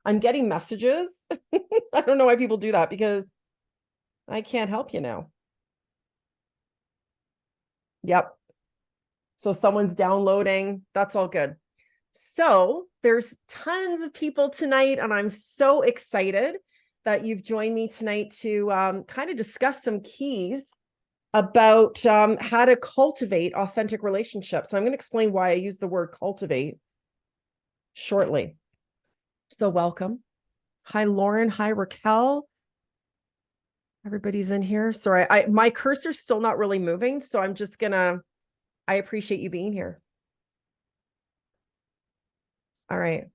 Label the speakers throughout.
Speaker 1: I'm getting messages. I don't know why people do that because I can't help you now. Yep. So someone's downloading. That's all good. So there's tons of people tonight, and I'm so excited that you've joined me tonight to kind of discuss some keys about how to cultivate authentic relationships. I'm going to explain why I use the word cultivate shortly. So welcome. Hi, Lauren. Hi, Raquel. Everybody's in here. Sorry, my cursor's still not really moving, so I'm just gonna, I appreciate you being here. All right.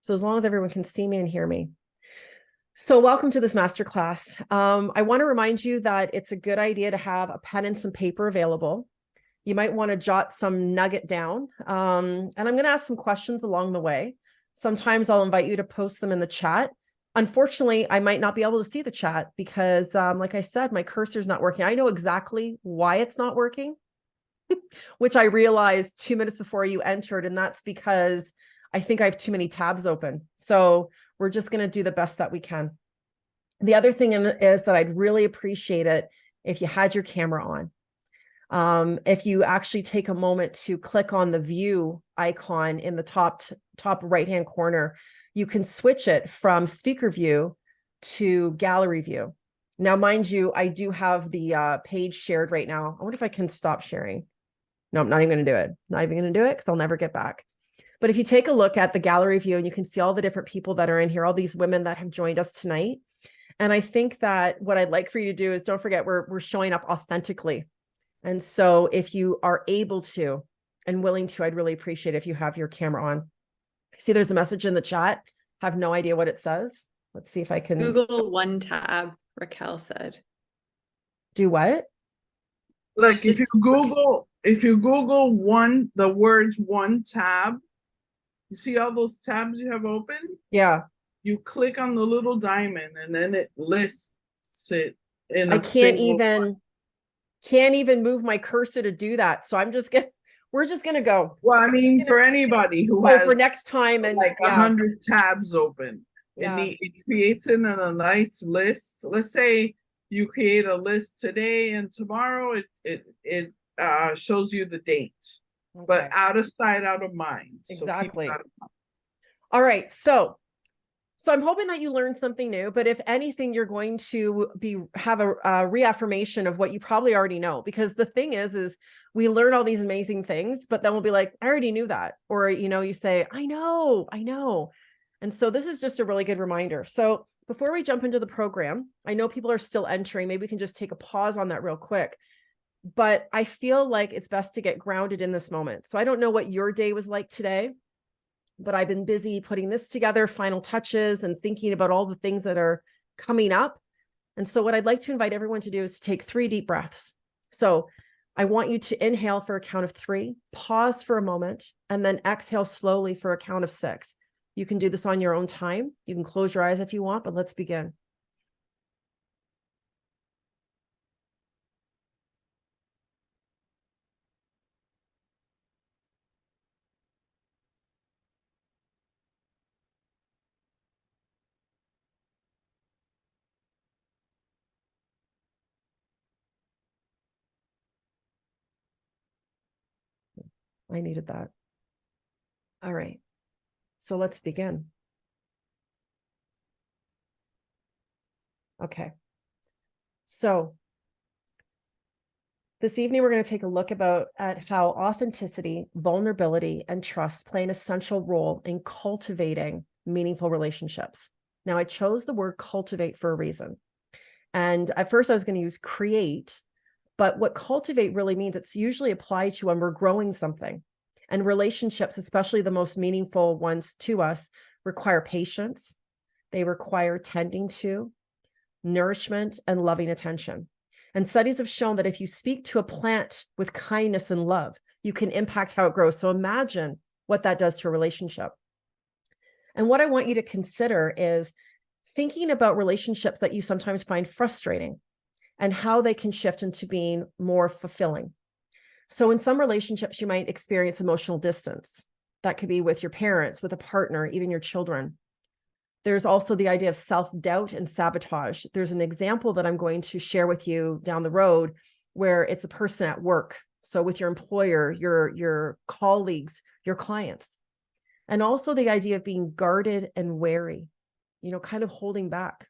Speaker 1: So as long as everyone can see me and hear me. So welcome to this masterclass. I want to remind you that it's a good idea to have a pen and some paper available. You might want to jot some nugget down. And I'm going to ask some questions along the way. Sometimes I'll invite you to post them in the chat. Unfortunately, I might not be able to see the chat because, like I said, my cursor's not working. I know exactly why it's not working, which I realized 2 minutes before you entered. And that's because I think I have too many tabs open. So we're just going to do the best that we can. The other thing is that I'd really appreciate it if you had your camera on. If you actually take a moment to click on the view icon in the top right-hand corner, you can switch it from speaker view to gallery view. Now, mind you, I do have the page shared right now. I wonder if I can stop sharing. No, I'm not even going to do it. Not even going to do it because I'll never get back. But if you take a look at the gallery view and you can see all the different people that are in here, all these women that have joined us tonight. And I think that what I'd like for you to do is don't forget we're showing up authentically. And so if you are able to and willing to, I'd really appreciate it if you have your camera on. See, there's a message in the chat. Have no idea what it says. Let's see if I can
Speaker 2: Google one tab, Raquel said.
Speaker 1: Do what?
Speaker 3: Like if you Google the words one tab, you see all those tabs you have open?
Speaker 1: Yeah.
Speaker 3: You click on the little diamond and then it lists it in
Speaker 1: I can't even move my cursor to do that. So we're just gonna go.
Speaker 3: Well, I mean, for anybody who
Speaker 1: has
Speaker 3: has
Speaker 1: for next time and
Speaker 3: like 100 tabs open,
Speaker 1: yeah.
Speaker 3: it creates it in a nice list. Let's say you create a list today and tomorrow it shows you the date. Okay. But out of sight, out of mind.
Speaker 1: Exactly. So out of mind. All right. So I'm hoping that you learned something new, but if anything, you're going to have a reaffirmation of what you probably already know, because the thing is we learn all these amazing things, but then we'll be like, I already knew that. Or, you say, I know. And so this is just a really good reminder. So before we jump into the program, I know people are still entering. Maybe we can just take a pause on that real quick. But I feel like it's best to get grounded in this moment. So I don't know what your day was like today, but I've been busy putting this together, final touches, and thinking about all the things that are coming up. And so what I'd like to invite everyone to do is to take 3 deep breaths. So I want you to inhale for a count of 3, pause for a moment, and then exhale slowly for a count of 6. You can do this on your own time. You can close your eyes if you want, but let's begin. I needed that. All right. So let's begin. Okay. So this evening, we're going to take a look at how authenticity, vulnerability, and trust play an essential role in cultivating meaningful relationships. Now, I chose the word cultivate for a reason. And at first I was going to use create, but what cultivate really means, it's usually applied to when we're growing something. And relationships, especially the most meaningful ones to us, require patience. They require tending to, nourishment, and loving attention. And studies have shown that if you speak to a plant with kindness and love, you can impact how it grows. So imagine what that does to a relationship. And what I want you to consider is thinking about relationships that you sometimes find frustrating and how they can shift into being more fulfilling. So in some relationships, you might experience emotional distance. That could be with your parents, with a partner, even your children. There's also the idea of self-doubt and sabotage. There's an example that I'm going to share with you down the road where it's a person at work. So with your employer, your colleagues, your clients, and also the idea of being guarded and wary, kind of holding back.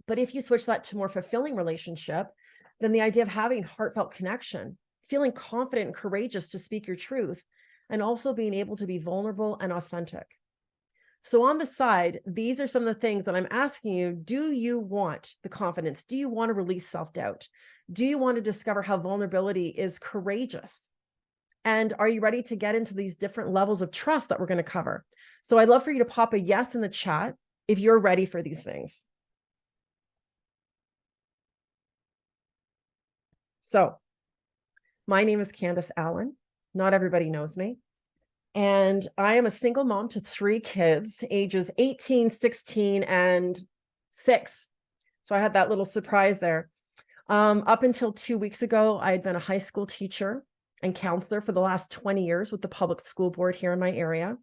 Speaker 1: But if you switch that to more fulfilling relationship, then the idea of having heartfelt connection, feeling confident and courageous to speak your truth, and also being able to be vulnerable and authentic. So on the side, these are some of the things that I'm asking you. Do you want the confidence? Do you want to release self-doubt? Do you want to discover how vulnerability is courageous? And are you ready to get into these different levels of trust that we're going to cover? So I'd love for you to pop a yes in the chat if you're ready for these things. So my name is Candice Allen. Not everybody knows me. And I am a single mom to 3 kids, ages 18, 16, and 6. So I had that little surprise there. Up until 2 weeks ago, I had been a high school teacher and counselor for the last 20 years with the public school board here in my area.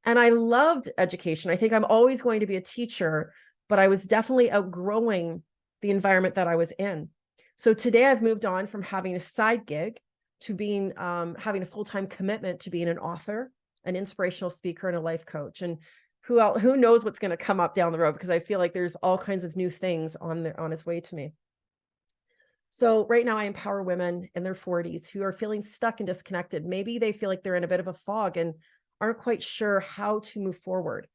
Speaker 1: And I loved education. I think I'm always going to be a teacher, but I was definitely outgrowing the environment that I was in. So today I've moved on from having a side gig to being having a full-time commitment to being an author, an inspirational speaker, and a life coach. And who knows what's going to come up down the road, because I feel like there's all kinds of new things on its way to me. So right now I empower women in their 40s who are feeling stuck and disconnected. Maybe they feel like they're in a bit of a fog and aren't quite sure how to move forward.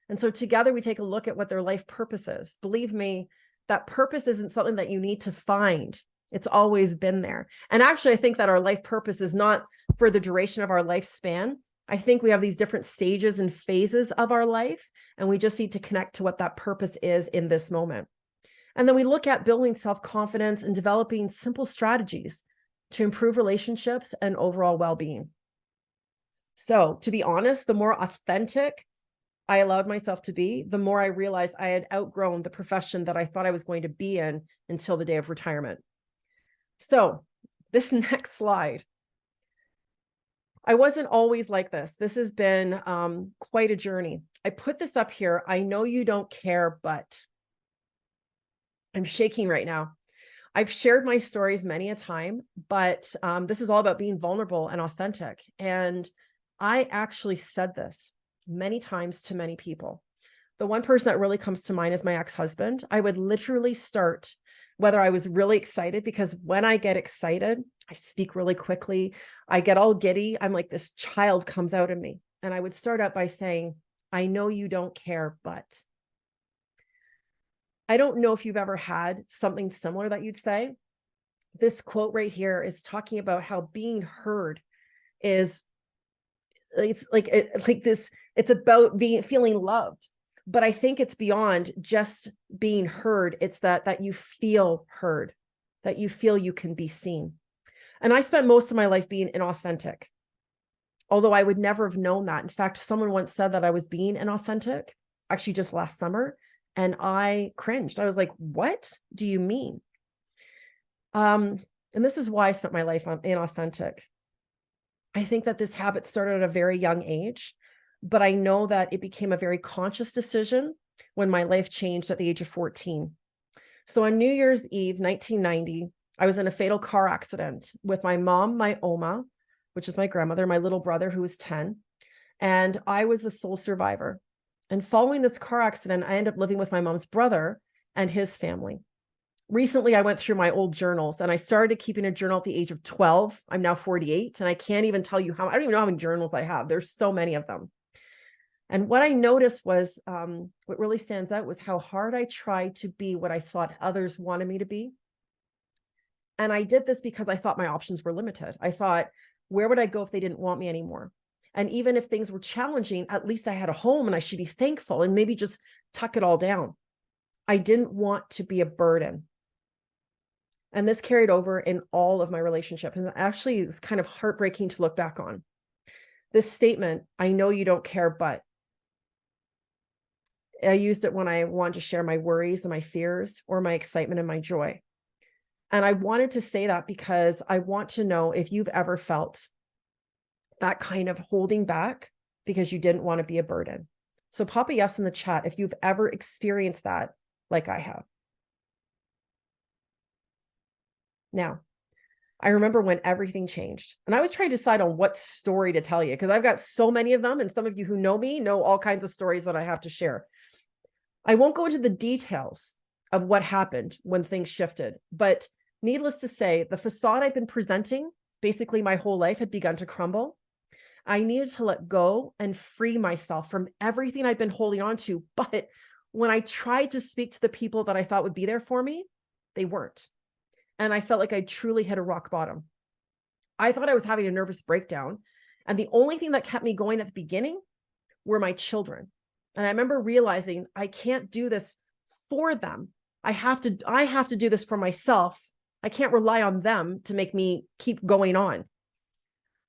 Speaker 1: And so together we take a look at what their life purpose is. Believe me, that purpose isn't something that you need to find. It's always been there. And actually, I think that our life purpose is not for the duration of our lifespan. I think we have these different stages and phases of our life, and we just need to connect to what that purpose is in this moment. And then we look at building self-confidence and developing simple strategies to improve relationships and overall well-being. So to be honest, the more authentic I allowed myself to be, the more I realized I had outgrown the profession that I thought I was going to be in until the day of retirement. So this next slide, I wasn't always like this. This has been quite a journey. I put this up here. I know you don't care, but I'm shaking right now. I've shared my stories many a time, but this is all about being vulnerable and authentic. And I actually said this many times to many people. The one person that really comes to mind is my ex-husband. I would literally start, whether I was really excited, because when I get excited, I speak really quickly. I get all giddy. I'm like, this child comes out of me. And I would start out by saying, I know you don't care, but. I don't know if you've ever had something similar that you'd say. This quote right here is talking about how being heard is, it's like this, it's about feeling loved. But I think it's beyond just being heard. It's that you feel heard, that you feel you can be seen. And I spent most of my life being inauthentic, although I would never have known that. In fact, someone once said that I was being inauthentic, actually just last summer. And I cringed. I was like, what do you mean? And this is why I spent my life inauthentic. I think that this habit started at a very young age, but I know that it became a very conscious decision when my life changed at the age of 14. So on New Year's Eve, 1990, I was in a fatal car accident with my mom, my Oma, which is my grandmother, my little brother, who was 10, and I was the sole survivor. And following this car accident, I ended up living with my mom's brother and his family. Recently, I went through my old journals and I started keeping a journal at the age of 12. I'm now 48, and I can't even tell you I don't even know how many journals I have. There's so many of them. And what I noticed was, what really stands out was how hard I tried to be what I thought others wanted me to be. And I did this because I thought my options were limited. I thought, where would I go if they didn't want me anymore? And even if things were challenging, at least I had a home and I should be thankful and maybe just tuck it all down. I didn't want to be a burden. And this carried over in all of my relationships. And actually, it's kind of heartbreaking to look back on. This statement, I know you don't care, but. I used it when I wanted to share my worries and my fears, or my excitement and my joy. And I wanted to say that because I want to know if you've ever felt that kind of holding back because you didn't want to be a burden. So pop a yes in the chat if you've ever experienced that like I have. Now, I remember when everything changed, and I was trying to decide on what story to tell you because I've got so many of them, and some of you who know me know all kinds of stories that I have to share. I won't go into the details of what happened when things shifted, but needless to say, the facade I've been presenting basically my whole life had begun to crumble. I needed to let go and free myself from everything I'd been holding on to. But when I tried to speak to the people that I thought would be there for me, they weren't. And I felt like I truly hit a rock bottom. I thought I was having a nervous breakdown. And the only thing that kept me going at the beginning were my children. And I remember realizing I can't do this for them. I have to do this for myself. I can't rely on them to make me keep going on.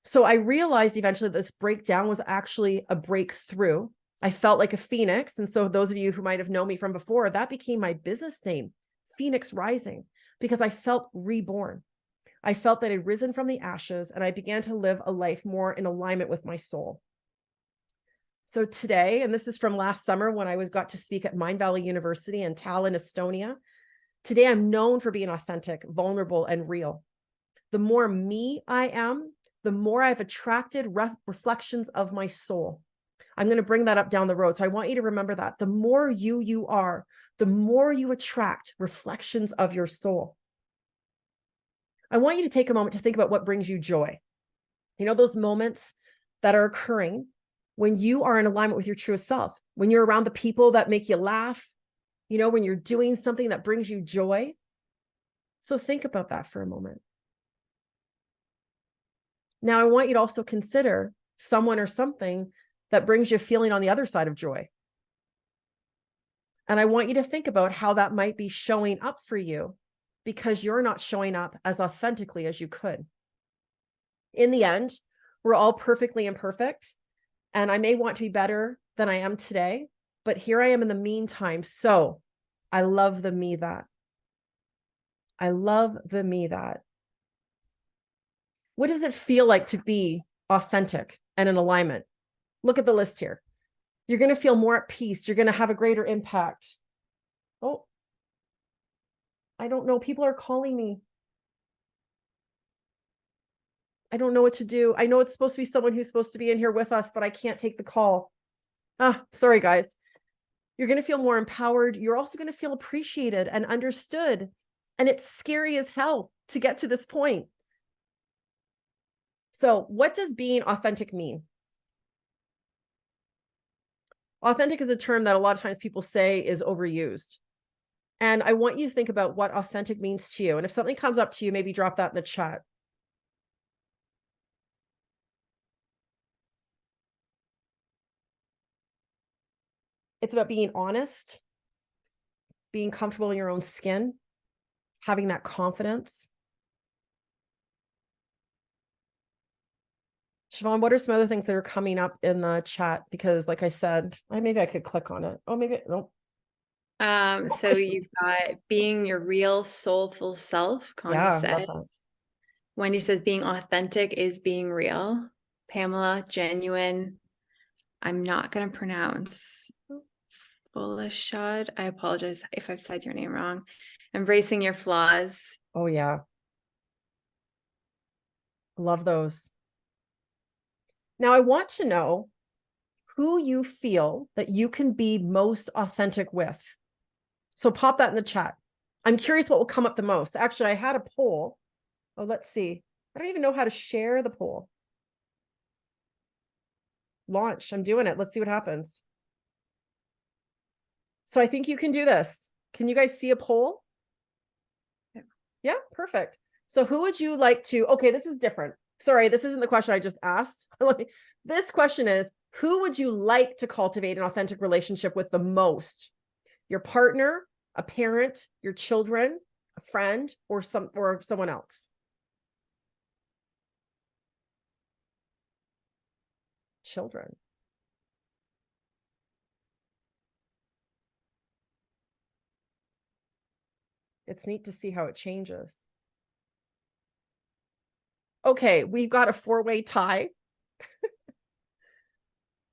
Speaker 1: So I realized eventually this breakdown was actually a breakthrough. I felt like a phoenix. And so those of you who might have known me from before, that became my business name, Phoenix Rising, because I felt reborn. I felt that I'd risen from the ashes and I began to live a life more in alignment with my soul. So today, and this is from last summer when I got to speak at Mind Valley University in Tallinn, Estonia. Today, I'm known for being authentic, vulnerable, and real. The more me I am, the more I've attracted reflections of my soul. I'm going to bring that up down the road. So I want you to remember that. The more you are, the more you attract reflections of your soul. I want you to take a moment to think about what brings you joy. You know, those moments that are occurring when you are in alignment with your truest self, when you're around the people that make you laugh, you know, when you're doing something that brings you joy. So think about that for a moment. Now, I want you to also consider someone or something that brings you a feeling on the other side of joy. And I want you to think about how that might be showing up for you because you're not showing up as authentically as you could. In the end, we're all perfectly imperfect. And I may want to be better than I am today, but here I am in the meantime. So I love the me that. I love the me that. What does it feel like to be authentic and in alignment? Look at the list here. You're going to feel more at peace. You're going to have a greater impact. Oh, I don't know. People are calling me. I don't know what to do. I know it's supposed to be someone who's supposed to be in here with us, but I can't take the call. Sorry, guys. You're going to feel more empowered. You're also going to feel appreciated and understood. And it's scary as hell to get to this point. So what does being authentic mean? Authentic is a term that a lot of times people say is overused. And I want you to think about what authentic means to you. And if something comes up to you, maybe drop that in the chat. It's about being honest, being comfortable in your own skin, having that confidence. Siobhan, what are some other things that are coming up in the chat? Because like I said, maybe I could click on it. Oh, maybe, no.
Speaker 2: So you've got being your real soulful self, Connie
Speaker 1: Yeah,
Speaker 2: says.
Speaker 1: love that.
Speaker 2: Wendy says being authentic is being real. Pamela, genuine. I'm not going to pronounce Fulashad. I apologize if I've said your name wrong. Embracing your flaws.
Speaker 1: Oh, yeah. Love those. Now, I want to know who you feel that you can be most authentic with. So pop that in the chat. I'm curious what will come up the most. Actually, I had a poll. Oh, let's see. I don't even know how to share the poll. Launch. I'm doing it. Let's see what happens. So I think you can do this. Can you guys see a poll? Yeah, perfect. So who would you like to, okay, this is different. Sorry, this isn't the question I just asked. This question is, who would you like to cultivate an authentic relationship with the most? Your partner, a parent, your children, a friend, or someone else? Children. It's neat to see how it changes. Okay, we've got a 4-way tie.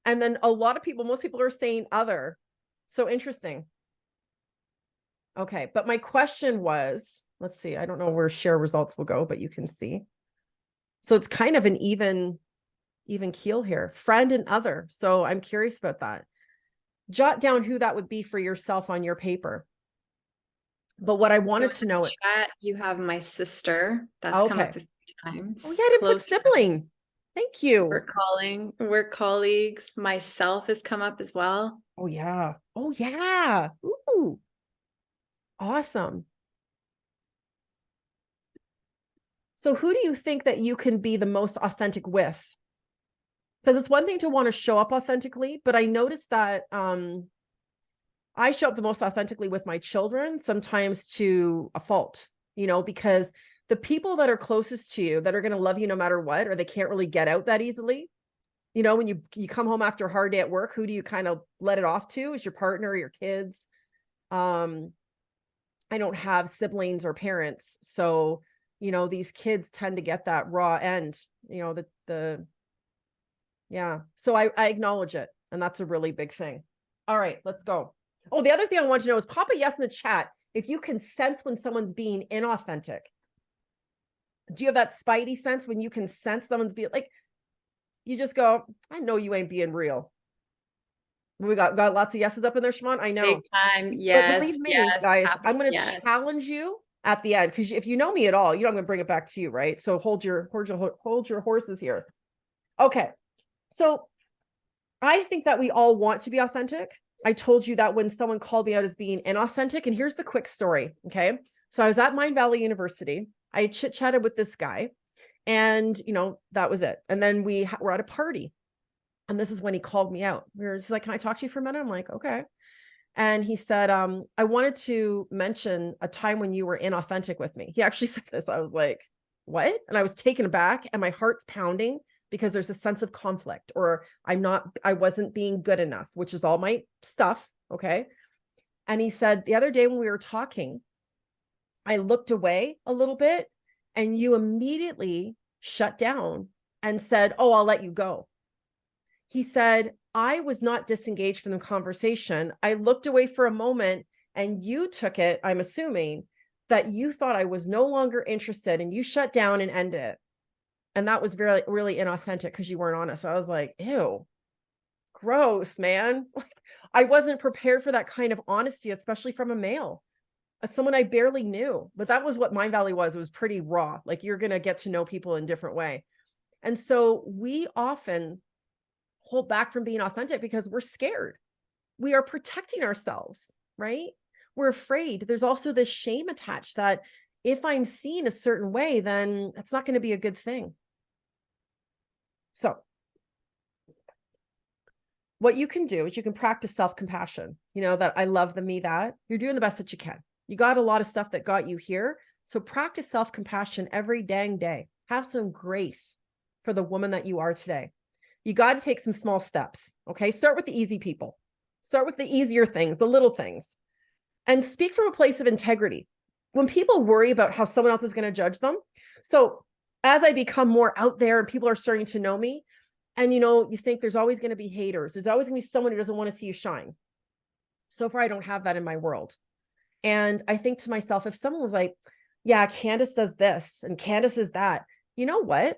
Speaker 1: And then a lot of people, most people are saying other. So interesting. Okay. But my question was, let's see, I don't know where share results will go, but you can see. So it's kind of an even keel here, friend and other. So I'm curious about that. Jot down who that would be for yourself on your paper. But what I wanted to know,
Speaker 2: chat, you have my sister. That's come up a few times.
Speaker 1: Oh yeah, I didn't put sibling. Thank you.
Speaker 2: Work colleagues. Myself has come up as well.
Speaker 1: Oh yeah. Oh yeah. Ooh. Awesome. So who do you think that you can be the most authentic with? Because it's one thing to want to show up authentically, but I noticed that I show up the most authentically with my children, sometimes to a fault, because the people that are closest to you that are going to love you no matter what, or they can't really get out that easily. When you come home after a hard day at work, who do you kind of let it off to? Is your partner, your kids? I don't have siblings or parents. So, these kids tend to get that raw end, yeah. So I acknowledge it. And that's a really big thing. All right, let's go. Oh, the other thing I want to know is pop a yes in the chat if you can sense when someone's being inauthentic. Do you have that spidey sense when you can sense someone's being like, you just go, I know you ain't being real. We got lots of yeses up in there, Siobhan. I know.
Speaker 2: Big time. Yes.
Speaker 1: But believe me, guys, I'm going to challenge you at the end, because if you know me at all, I'm going to bring it back to you, right? So hold your horses here. Okay. So I think that we all want to be authentic. I told you that when someone called me out as being inauthentic, and here's the quick story. Okay. So I was at Mind Valley University. I chit-chatted with this guy, and that was it. And then we were at a party, and this is when he called me out. We were just like, can I talk to you for a minute? I'm like, okay. And he said, I wanted to mention a time when you were inauthentic with me. He actually said this. I was like, what? And I was taken aback, and my heart's pounding because there's a sense of conflict, or I wasn't being good enough, which is all my stuff. Okay. And he said, the other day when we were talking, I looked away a little bit, and you immediately shut down and said, oh, I'll let you go. He said, I was not disengaged from the conversation. I looked away for a moment, and you took it, I'm assuming, that you thought I was no longer interested, and you shut down and ended it. And that was very, really inauthentic because you weren't honest. I was like, ew, gross, man. I wasn't prepared for that kind of honesty, especially from a male, someone I barely knew. But that was what Mind Valley was. It was pretty raw. Like, you're going to get to know people in a different way. And so we often hold back from being authentic because we're scared. We are protecting ourselves, right? We're afraid. There's also this shame attached that if I'm seen a certain way, then that's not going to be a good thing. So what you can do is you can practice self-compassion. That I love the me that you're doing the best that you can. You got a lot of stuff that got you here. So practice self-compassion every dang day. Have some grace for the woman that you are today. You got to take some small steps. Okay. Start with the easy people. Start with the easier things, the little things, and speak from a place of integrity. When people worry about how someone else is going to judge them. So as I become more out there and people are starting to know me, and you think there's always going to be haters. There's always going to be someone who doesn't want to see you shine. So far, I don't have that in my world. And I think to myself, if someone was like, yeah, Candice does this and Candice is that, you know what?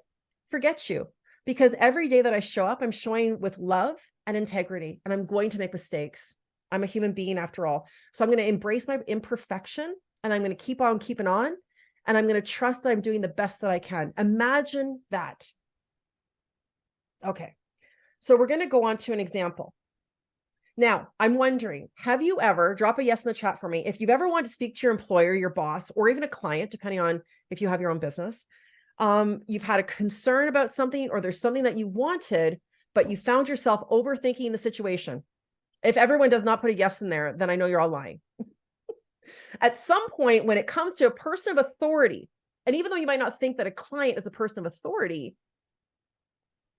Speaker 1: Forget you. Because every day that I show up, I'm showing with love and integrity, and I'm going to make mistakes. I'm a human being after all. So I'm going to embrace my imperfection, and I'm going to keep on keeping on, and I'm going to trust that I'm doing the best that I can. Imagine that. Okay. So we're going to go on to an example. Now, I'm wondering, have you ever, drop a yes in the chat for me, if you've ever wanted to speak to your employer, your boss, or even a client, depending on if you have your own business, you've had a concern about something, or there's something that you wanted, but you found yourself overthinking the situation. If everyone does not put a yes in there, then I know you're all lying. At some point, when it comes to a person of authority, and even though you might not think that a client is a person of authority,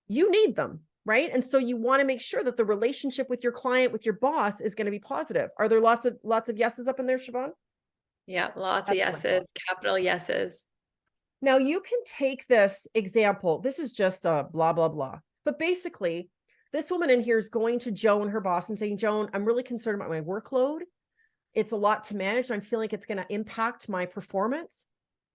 Speaker 1: you need them, right? And so you want to make sure that the relationship with your client, with your boss, is going to be positive. Are there lots of yeses up in there, Siobhan?
Speaker 2: Yeah, lots of yeses, capital yeses.
Speaker 1: Now you can take this example. This is just a blah, blah, blah. But basically, This woman in here is going to Joan, her boss, and saying, Joan, I'm really concerned about my workload. It's a lot to manage. I'm feeling like it's going to impact my performance.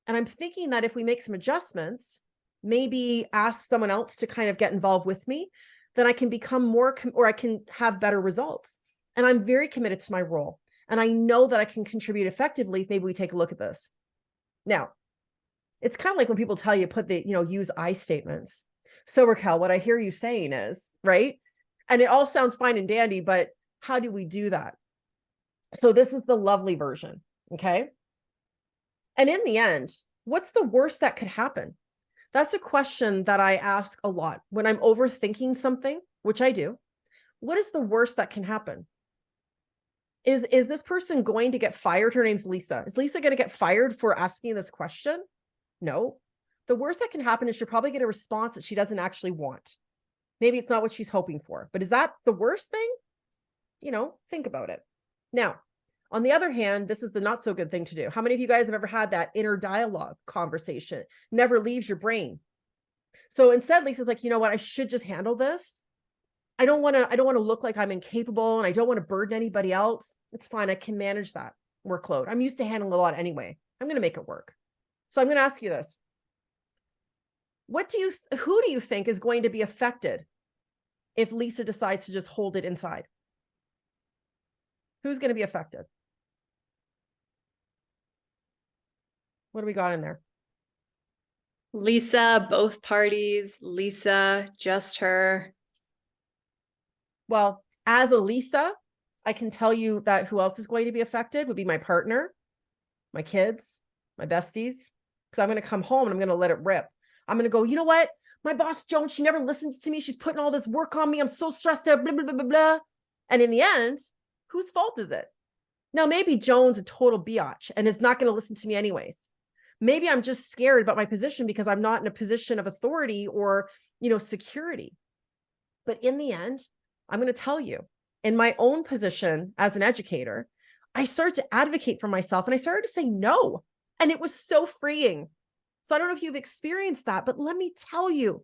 Speaker 1: And I'm thinking that if we make some adjustments, maybe ask someone else to kind of get involved with me, then I can become more, or I can have better results. And I'm very committed to my role. And I know that I can contribute effectively if maybe we take a look at this. Now, it's kind of like when people tell you put the, use I statements. So Raquel, what I hear you saying is, right? And it all sounds fine and dandy, but how do we do that? So this is the lovely version, okay? And in the end, what's the worst that could happen? That's a question that I ask a lot when I'm overthinking something, which I do. What is the worst that can happen? Is this person going to get fired? Her name's Lisa. Is Lisa going to get fired for asking this question? No. The worst that can happen is she'll probably get a response that she doesn't actually want. Maybe it's not what she's hoping for, but is that the worst thing? Think about it. Now, on the other hand, this is the not so good thing to do. How many of you guys have ever had that inner dialogue conversation? Never leaves your brain. So instead, Lisa's like, you know what? I should just handle this. I don't want to look like I'm incapable, and I don't want to burden anybody else. It's fine. I can manage that workload. I'm used to handling a lot anyway. I'm going to make it work. So I'm going to ask you this. Who do you think is going to be affected if Lisa decides to just hold it inside? Who's going to be affected? What do we got in there?
Speaker 2: Lisa, both parties, Lisa, just her.
Speaker 1: Well, as a Lisa, I can tell you that who else is going to be affected would be my partner, my kids, my besties, because I'm going to come home and I'm going to let it rip. I'm going to go, you know what? My boss, Joan, she never listens to me. She's putting all this work on me. I'm so stressed out, blah, blah, blah, blah, blah. And in the end, whose fault is it? Now, maybe Joan's a total biatch and is not going to listen to me anyways. Maybe I'm just scared about my position because I'm not in a position of authority or, security. But in the end, I'm going to tell you, in my own position as an educator, I started to advocate for myself and I started to say no. And it was so freeing. So I don't know if you've experienced that, but let me tell you,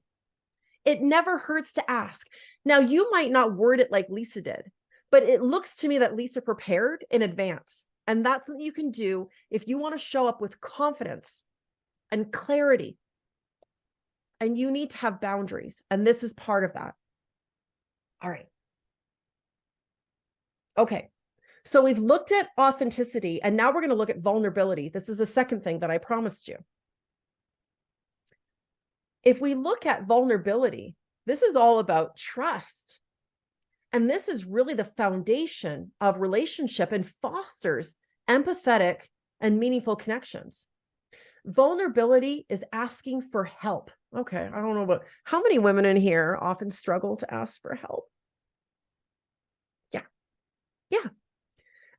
Speaker 1: it never hurts to ask. Now, you might not word it like Lisa did, but it looks to me that Lisa prepared in advance. And that's what you can do if you want to show up with confidence and clarity. And you need to have boundaries. And this is part of that. All right. Okay. So we've looked at authenticity, and now we're going to look at vulnerability. This is the second thing that I promised you. If we look at vulnerability, this is all about trust. And this is really the foundation of relationship and fosters empathetic and meaningful connections. Vulnerability is asking for help. Okay, I don't know about how many women in here often struggle to ask for help. Yeah.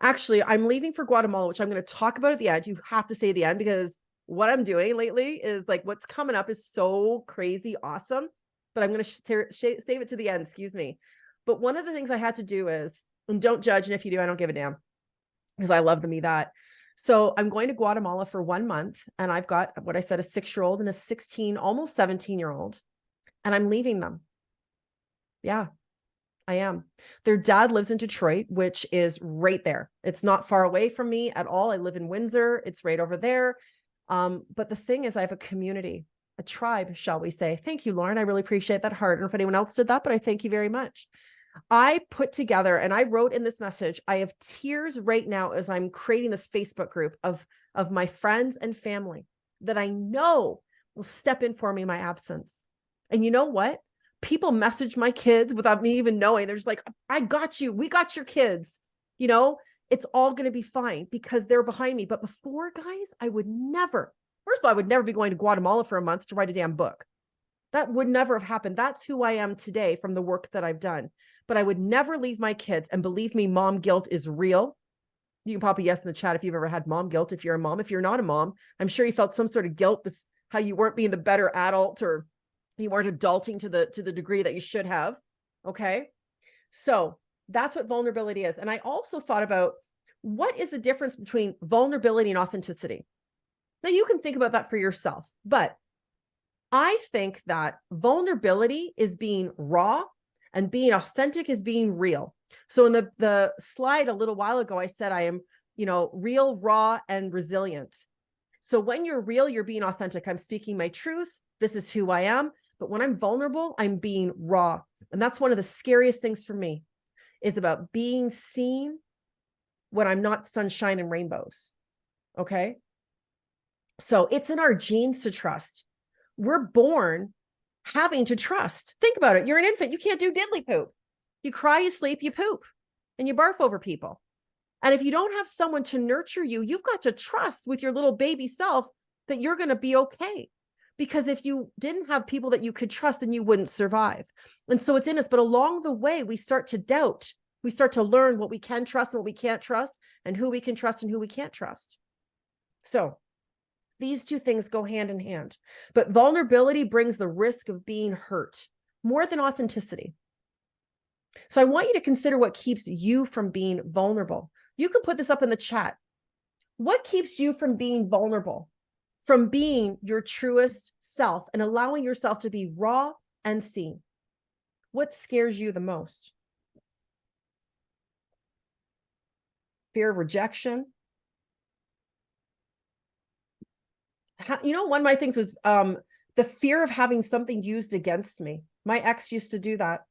Speaker 1: Actually, I'm leaving for Guatemala, which I'm going to talk about at the end. You have to say the end because what I'm doing lately is like what's coming up is so crazy awesome, but I'm going to save it to the end. Excuse me. But one of the things I had to do is, and don't judge. And if you do, I don't give a damn because I love that. So I'm going to Guatemala for 1 month and I've got what I said, a 6-year-old and a 16, almost 17-year-old, and I'm leaving them. Yeah. I am. Their dad lives in Detroit, which is right there. It's not far away from me at all. I live in Windsor. It's right over there. But the thing is, I have a community, a tribe, shall we say. Thank you, Lauren. I really appreciate that heart. I don't know if anyone else did that, but I thank you very much. I put together, and I wrote in this message, I have tears right now as I'm creating this Facebook group of my friends and family that I know will step in for me in my absence. And you know what? People message my kids without me even knowing. They're just like, I got you. We got your kids. It's all going to be fine because they're behind me. But before, guys, I would never, first of all, I would never be going to Guatemala for a month to write a damn book. That would never have happened. That's who I am today from the work that I've done. But I would never leave my kids. And believe me, mom guilt is real. You can pop a yes in the chat if you've ever had mom guilt. If you're a mom, if you're not a mom, I'm sure you felt some sort of guilt with how you weren't being the better adult or you weren't adulting to the degree that you should have. Okay. So that's what vulnerability is. And I also thought about what is the difference between vulnerability and authenticity. Now you can think about that for yourself, but I think that vulnerability is being raw And being authentic is being real. So in the slide a little while ago, I said I am, real, raw, and resilient. So when you're real, you're being authentic. I'm speaking my truth. This is who I am. But when I'm vulnerable, I'm being raw. And that's one of the scariest things for me, is about being seen when I'm not sunshine and rainbows. Okay. So it's in our genes to trust. We're born having to trust. Think about it. You're an infant. You can't do diddly poop. You cry, you sleep, you poop, and you barf over people. And if you don't have someone to nurture you, you've got to trust with your little baby self that you're going to be okay. Because if you didn't have people that you could trust, then you wouldn't survive. And so it's in us. But along the way, we start to doubt. We start to learn what we can trust and what we can't trust, and who we can trust and who we can't trust. So these two things go hand in hand. But vulnerability brings the risk of being hurt more than authenticity. So I want you to consider what keeps you from being vulnerable. You can put this up in the chat. What keeps you from being vulnerable, from being your truest self and allowing yourself to be raw and seen? What scares you the most? Fear of rejection. One of my things was the fear of having something used against me. My ex used to do that.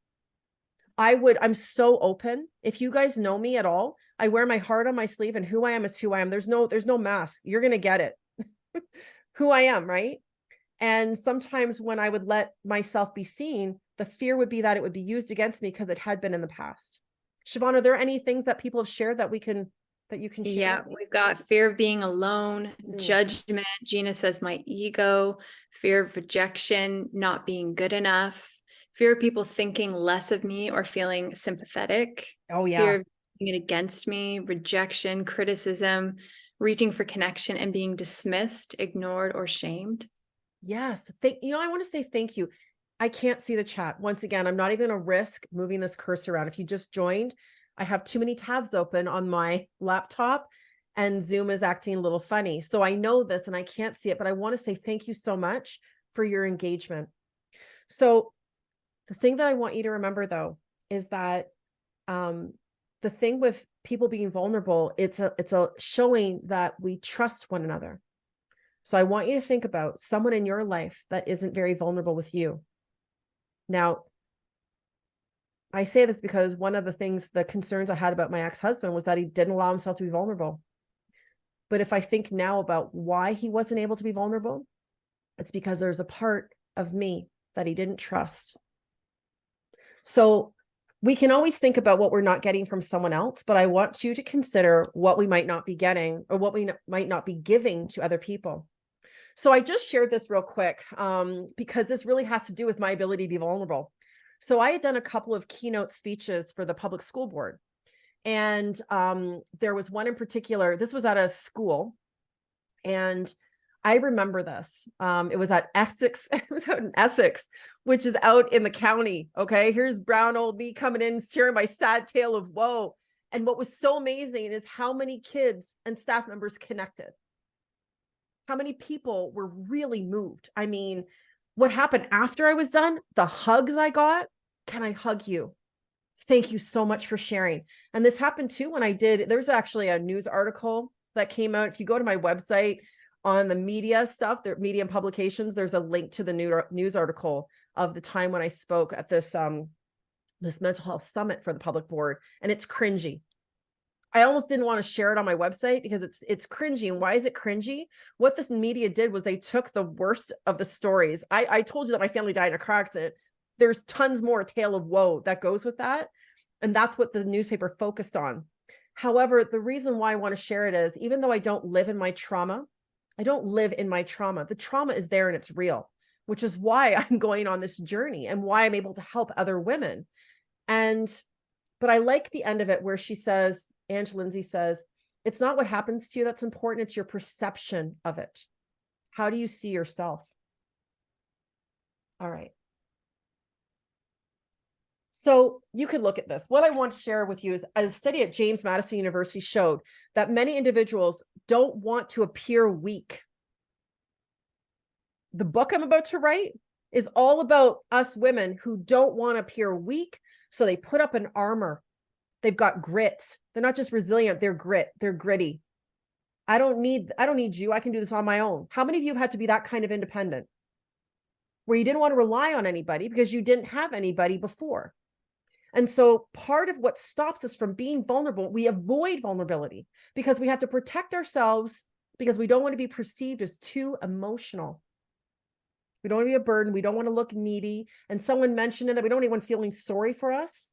Speaker 1: I'm so open. If you guys know me at all, I wear my heart on my sleeve, and who I am is who I am. There's no mask. You're going to get it. Who I am, right? And sometimes when I would let myself be seen, the fear would be that it would be used against me because it had been in the past. Siobhan, are there any things that people have shared that you can share?
Speaker 2: Yeah, we've got fear of being alone, judgment. Gina says my ego, fear of rejection, not being good enough, fear of people thinking less of me or feeling sympathetic.
Speaker 1: Oh, yeah.
Speaker 2: Fear of being against me, rejection, criticism, reaching for connection and being dismissed, ignored, or shamed.
Speaker 1: Yes. I want to say thank you. I can't see the chat. Once again, I'm not even going to risk moving this cursor around. If you just joined, I have too many tabs open on my laptop and Zoom is acting a little funny. So I know this and I can't see it, but I want to say thank you so much for your engagement. So the thing that I want you to remember, though, is that the thing with people being vulnerable, it's a showing that we trust one another. So I want you to think about someone in your life that isn't very vulnerable with you. Now, I say this because one of the concerns I had about my ex-husband was that he didn't allow himself to be vulnerable. But if I think now about why he wasn't able to be vulnerable, it's because there's a part of me that he didn't trust. So we can always think about what we're not getting from someone else, but I want you to consider what we might not be getting or what we might not be giving to other people. So I just shared this real quick because this really has to do with my ability to be vulnerable. So I had done a couple of keynote speeches for the public school board. And there was one in particular, this was at a school. And I remember this. It was at Essex. It was out in Essex, which is out in the county. Okay. Here's brown old me coming in, sharing my sad tale of woe. And what was so amazing is how many kids and staff members connected. How many people were really moved. I mean, what happened after I was done, the hugs I got, can I hug you? Thank you so much for sharing. And this happened too when there's actually a news article that came out. If you go to my website on the media stuff, the media and publications, there's a link to the news article of the time when I spoke at this mental health summit for the public board. And it's cringy. I almost didn't want to share it on my website because it's cringy. And why is it cringy? What this media did was they took the worst of the stories. I told you that my family died in a car accident. There's tons more tale of woe that goes with that. And that's what the newspaper focused on. However, the reason why I want to share it is, even though I don't live in my trauma, the trauma is there and it's real, which is why I'm going on this journey and why I'm able to help other women. But I like the end of it where she says, Ange Lindsay says, it's not what happens to you that's important. It's your perception of it. How do you see yourself? All right. So you could look at this. What I want to share with you is a study at James Madison University showed that many individuals don't want to appear weak. The book I'm about to write is all about us women who don't want to appear weak. So they put up an armor. They've got grit. They're not just resilient, they're gritty. I don't need you. I can do this on my own. How many of you have had to be that kind of independent where you didn't want to rely on anybody because you didn't have anybody before? And so part of what stops us from being vulnerable, we avoid vulnerability because we have to protect ourselves because we don't want to be perceived as too emotional. We don't want to be a burden. We don't want to look needy. And someone mentioned that we don't want anyone feeling sorry for us.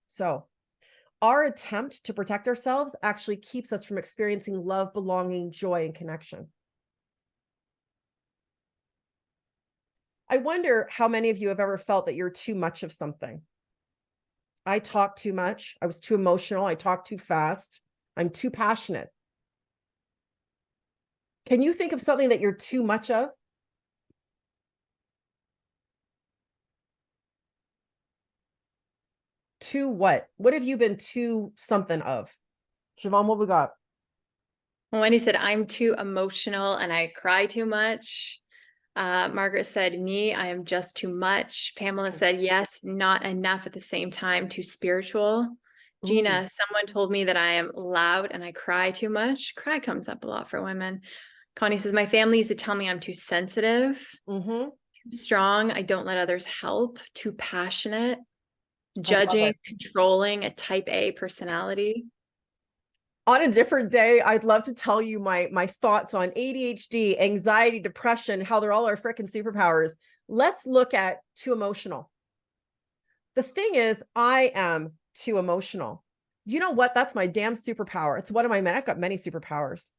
Speaker 1: So our attempt to protect ourselves actually keeps us from experiencing love, belonging, joy, and connection. I wonder how many of you have ever felt that you're too much of something. I talk too much. I was too emotional. I talk too fast. I'm too passionate. Can you think of something that you're too much of? Too what? What have you been too something of? Siobhan, what we got?
Speaker 2: When he said, I'm too emotional and I cry too much. Margaret said, me, I am just too much. Pamela said, yes, not enough at the same time, too spiritual. Gina, someone told me that I am loud and I cry too much. Cry comes up a lot for women. Connie says, my family used to tell me I'm too sensitive, too strong. I don't let others help, too passionate, judging, controlling, a type A personality.
Speaker 1: On a different day, I'd love to tell you my thoughts on ADHD, anxiety, depression, how they're all our freaking superpowers. Let's look at too emotional. The thing is, I am too emotional. You know what? That's my damn superpower. It's one of I've got many superpowers,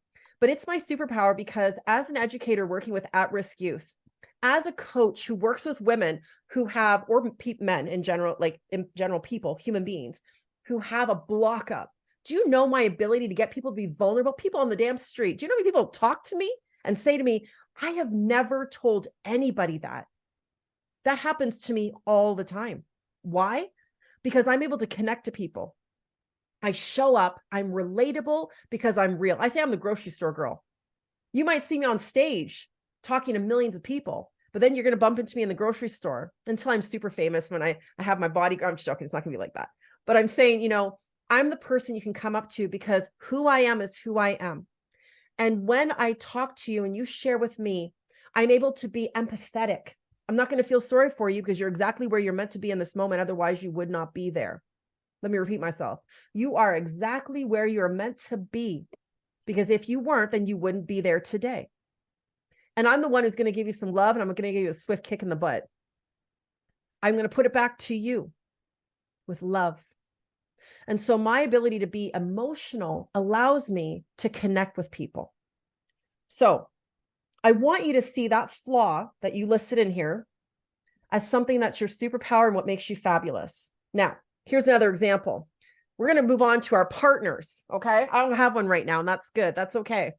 Speaker 1: but it's my superpower because as an educator working with at-risk youth, as a coach who works with women who have, or men in general, like in general people, human beings who have a block up. Do you know my ability to get people to be vulnerable? People on the damn street. Do you know how many people talk to me and say to me, I have never told anybody that. That happens to me all the time. Why? Because I'm able to connect to people. I show up, I'm relatable because I'm real. I say I'm the grocery store girl. You might see me on stage talking to millions of people, but then you're going to bump into me in the grocery store until I'm super famous when I have my bodyguard. I'm just joking. It's not going to be like that. But I'm saying, you know, I'm the person you can come up to because who I am is who I am. And when I talk to you and you share with me, I'm able to be empathetic. I'm not going to feel sorry for you because you're exactly where you're meant to be in this moment. Otherwise, you would not be there. Let me repeat myself. You are exactly where you're meant to be because if you weren't, then you wouldn't be there today. And I'm the one who's going to give you some love and I'm going to give you a swift kick in the butt. I'm going to put it back to you with love. And so my ability to be emotional allows me to connect with people. So I want you to see that flaw that you listed in here as something that's your superpower and what makes you fabulous. Now, here's another example. We're going to move on to our partners. Okay. I don't have one right now, and that's good. That's okay.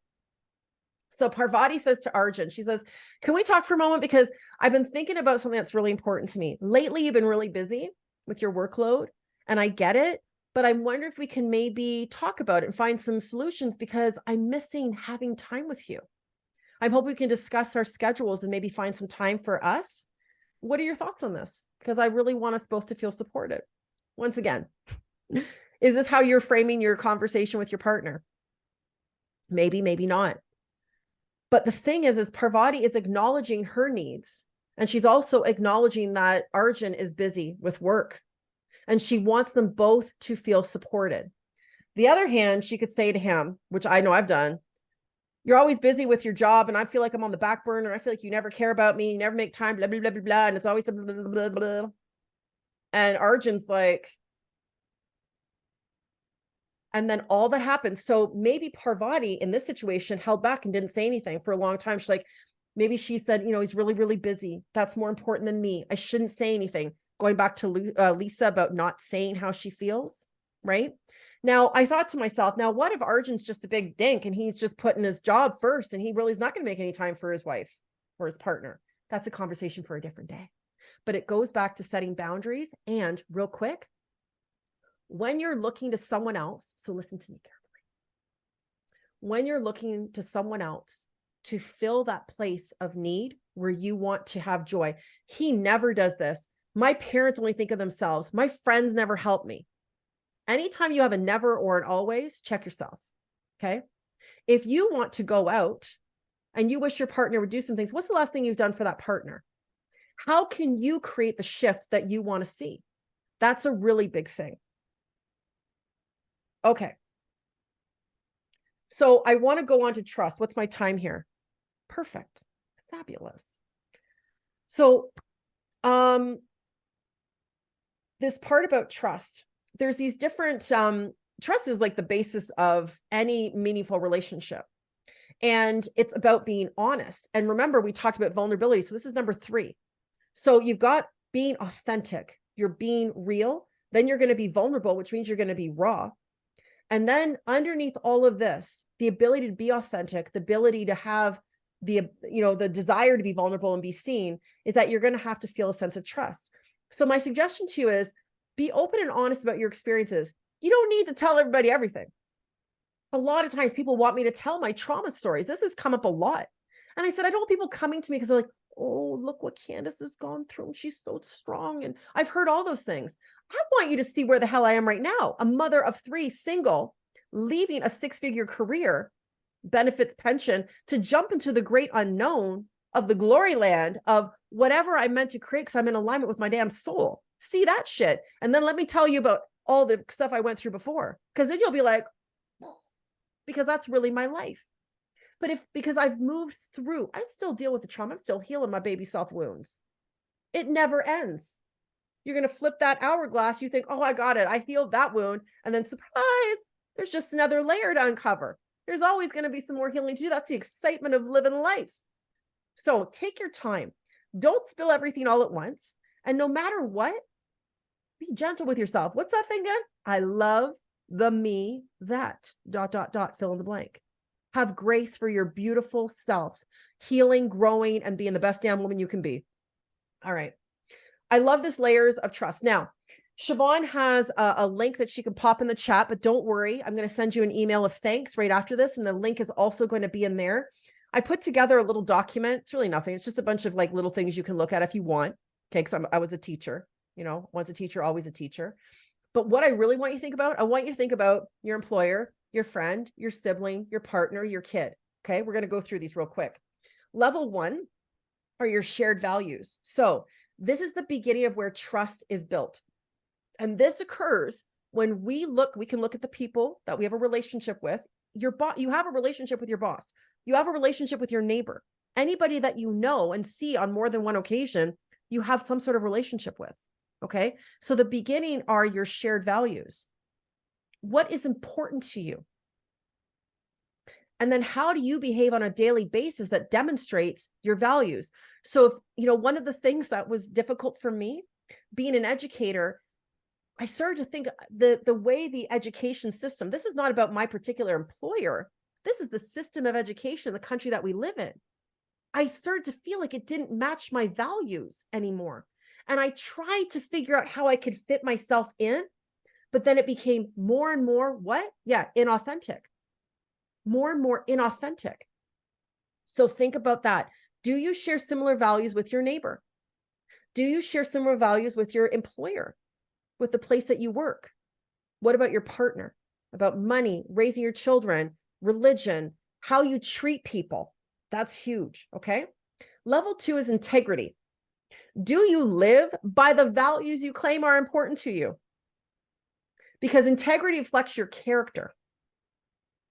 Speaker 1: So Parvati says to Arjun, she says, can we talk for a moment? Because I've been thinking about something that's really important to me. Lately, you've been really busy with your workload, and I get it. But I wonder if we can maybe talk about it and find some solutions because I'm missing having time with you. I hope we can discuss our schedules and maybe find some time for us. What are your thoughts on this? Because I really want us both to feel supported. Once again, is this how you're framing your conversation with your partner? Maybe, maybe not. But the thing is Parvati is acknowledging her needs. And she's also acknowledging that Arjun is busy with work. And she wants them both to feel supported. The other hand, she could say to him, which I know I've done, you're always busy with your job and I feel like I'm on the back burner. I feel like you never care about me. You never make time, blah, blah, blah, blah, blah. And it's always blah, blah, blah, blah. And Arjun's like, and then all that happens. So maybe Parvati in this situation held back and didn't say anything for a long time. She's like, maybe she said, you know, he's really, really busy. That's more important than me. I shouldn't say anything. Going back to Lisa about not saying how she feels, right? Now, I thought to myself, now what if Arjun's just a big dink and he's just putting his job first and he really is not going to make any time for his wife or his partner? That's a conversation for a different day. But it goes back to setting boundaries. And real quick, when you're looking to someone else, so listen to me carefully. When you're looking to someone else to fill that place of need, where you want to have joy. He never does this. My parents only think of themselves. My friends never help me. Anytime you have a never or an always, check yourself. Okay. If you want to go out and you wish your partner would do some things, what's the last thing you've done for that partner? How can you create the shift that you want to see? That's a really big thing. Okay. So I want to go on to trust. What's my time here? Perfect. Fabulous. So, this part about trust, there's these different, trust is like the basis of any meaningful relationship. And it's about being honest. And remember, we talked about vulnerability. So this is number 3. So you've got being authentic. You're being real. Then you're going to be vulnerable, which means you're going to be raw. And then underneath all of this, the ability to be authentic, the ability to have the desire to be vulnerable and be seen, is that you're going to have to feel a sense of trust. So my suggestion to you is be open and honest about your experiences. You don't need to tell everybody everything. A lot of times people want me to tell my trauma stories. This has come up a lot. And I said, I don't want people coming to me because they're like, oh, look what Candice has gone through. And she's so strong. And I've heard all those things. I want you to see where the hell I am right now. A mother of 3, single, leaving a 6-figure career, benefits, pension, to jump into the great unknown of the glory land of whatever I meant to create because I'm in alignment with my damn soul. See that shit. And then let me tell you about all the stuff I went through before. Because then you'll be like, because that's really my life. But because I've moved through, I still deal with the trauma. I'm still healing my baby self wounds. It never ends. You're going to flip that hourglass. You think, oh, I got it. I healed that wound. And then surprise, there's just another layer to uncover. There's always going to be some more healing to do. That's the excitement of living life. So take your time. Don't spill everything all at once. And no matter what, be gentle with yourself. What's that thing again? I love the me that ... fill in the blank. Have grace for your beautiful self, healing, growing, and being the best damn woman you can be. All right. I love this layers of trust. Now, Siobhan has a link that she can pop in the chat, but don't worry. I'm going to send you an email of thanks right after this. And the link is also going to be in there. I put together a little document. It's really nothing. It's just a bunch of like little things you can look at if you want. Okay. Because I was a teacher, once a teacher, always a teacher. But what I really want you to think about, I want you to think about your employer, your friend, your sibling, your partner, your kid. Okay. We're going to go through these real quick. Level 1 are your shared values. So this is the beginning of where trust is built. And this occurs when we can look at the people that we have a relationship with. You have a relationship with your boss. You have a relationship with your neighbor. Anybody that you know and see on more than one occasion, you have some sort of relationship with. Okay. So the beginning are your shared values. What is important to you? And then how do you behave on a daily basis that demonstrates your values? So if, one of the things that was difficult for me being an educator, I started to think the way the education system, this is not about my particular employer. This is the system of education, the country that we live in. I started to feel like it didn't match my values anymore. And I tried to figure out how I could fit myself in, but then it became more and more inauthentic. More and more inauthentic. So think about that. Do you share similar values with your neighbor? Do you share similar values with your employer, with the place that you work? What about your partner? About money, raising your children, religion, how you treat people? That's huge, okay? Level 2 is integrity. Do you live by the values you claim are important to you? Because integrity reflects your character.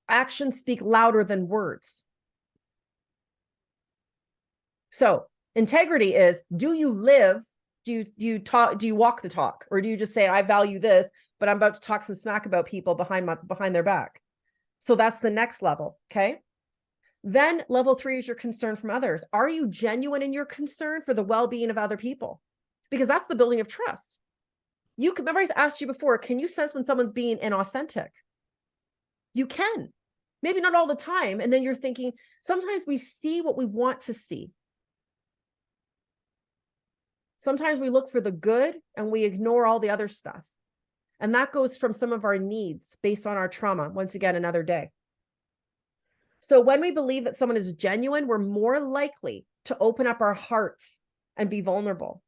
Speaker 1: Actions speak louder than words. So integrity is, do you live, do you talk, do you walk the talk? Or do you just say, I value this, but I'm about to talk some smack about people behind their back? So that's the next level. Okay. Then level 3 is your concern from others. Are you genuine in your concern for the well-being of other people? Because that's the building of trust. Remember I asked you before, can you sense when someone's being inauthentic? You can, maybe not all the time. And then you're thinking, sometimes we see what we want to see. Sometimes we look for the good and we ignore all the other stuff. And that goes from some of our needs based on our trauma. Once again, another day. So when we believe that someone is genuine, we're more likely to open up our hearts and be vulnerable.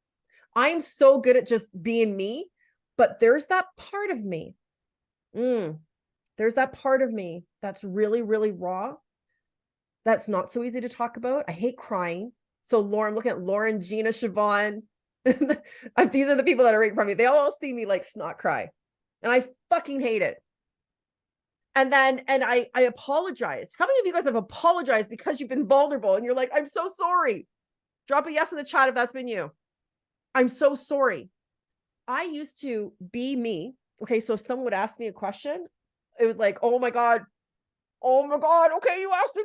Speaker 1: I'm so good at just being me, but there's that part of me. There's that part of me that's really, really raw. That's not so easy to talk about. I hate crying. So Lauren, looking at Lauren, Gina, Siobhan, these are the people that are right in front of me. They all see me like snot cry. And I fucking hate it. And then, I apologize. How many of you guys have apologized because you've been vulnerable and you're like, I'm so sorry. Drop a yes in the chat if that's been you. I'm so sorry. I used to be me. Okay. So if someone would ask me a question, it was like, oh my God. Okay. You asked me.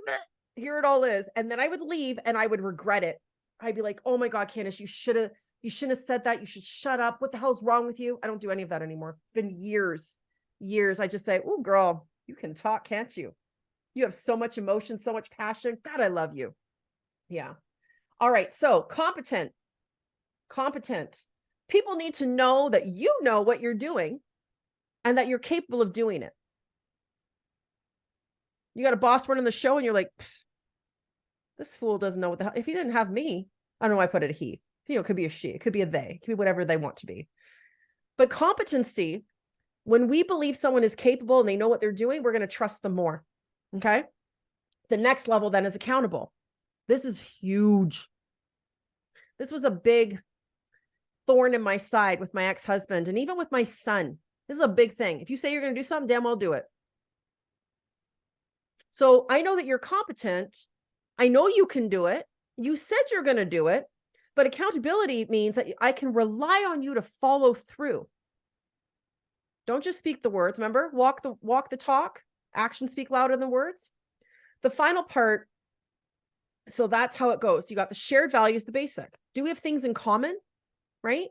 Speaker 1: Here it all is. And then I would leave and I would regret it. I'd be like, oh my God, Candice, you shouldn't have said that. You should shut up. What the hell's wrong with you? I don't do any of that anymore. It's been years. I just say, oh girl, you can talk, can't you? You have so much emotion, so much passion. God, I love you. Yeah. All right. So competent. People need to know that you know what you're doing and that you're capable of doing it. You got a boss running the show and you're like, this fool doesn't know what the hell. If he didn't have me, I don't know why I put it a he. It could be a she, it could be a they, it could be whatever they want to be. But competency, when we believe someone is capable and they know what they're doing, we're going to trust them more. Okay. The next level then is accountable. This is huge. This was a big thorn in my side with my ex-husband and even with my son. This is a big thing. If you say you're going to do something, damn well do it. So I know that you're competent. I know you can do it. You said you're going to do it, but accountability means that I can rely on you to follow through. Don't just speak the words. Remember, walk the talk. Actions speak louder than words. The final part. So that's how it goes. You got the shared values, the basic. Do we have things in common? Right?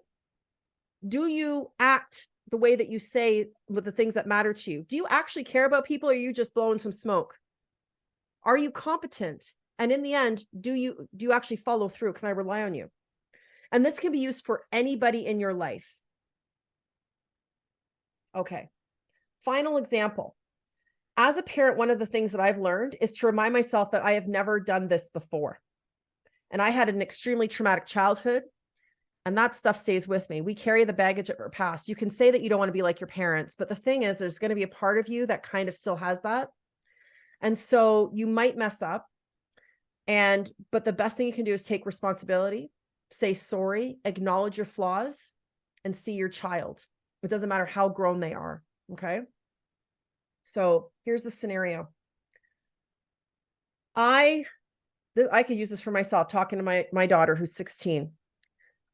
Speaker 1: Do you act the way that you say with the things that matter to you? Do you actually care about people or are you just blowing some smoke? Are you competent? And in the end, do you actually follow through? Can I rely on you? And this can be used for anybody in your life. Okay. Final example. As a parent, one of the things that I've learned is to remind myself that I have never done this before. And I had an extremely traumatic childhood. And that stuff stays with me. We carry the baggage of our past. You can say that you don't want to be like your parents, but the thing is, there's going to be a part of you that kind of still has that. And so you might mess up. But the best thing you can do is take responsibility, say sorry, acknowledge your flaws, and see your child. It doesn't matter how grown they are. Okay. So here's the scenario. I could use this for myself, talking to my daughter who's 16.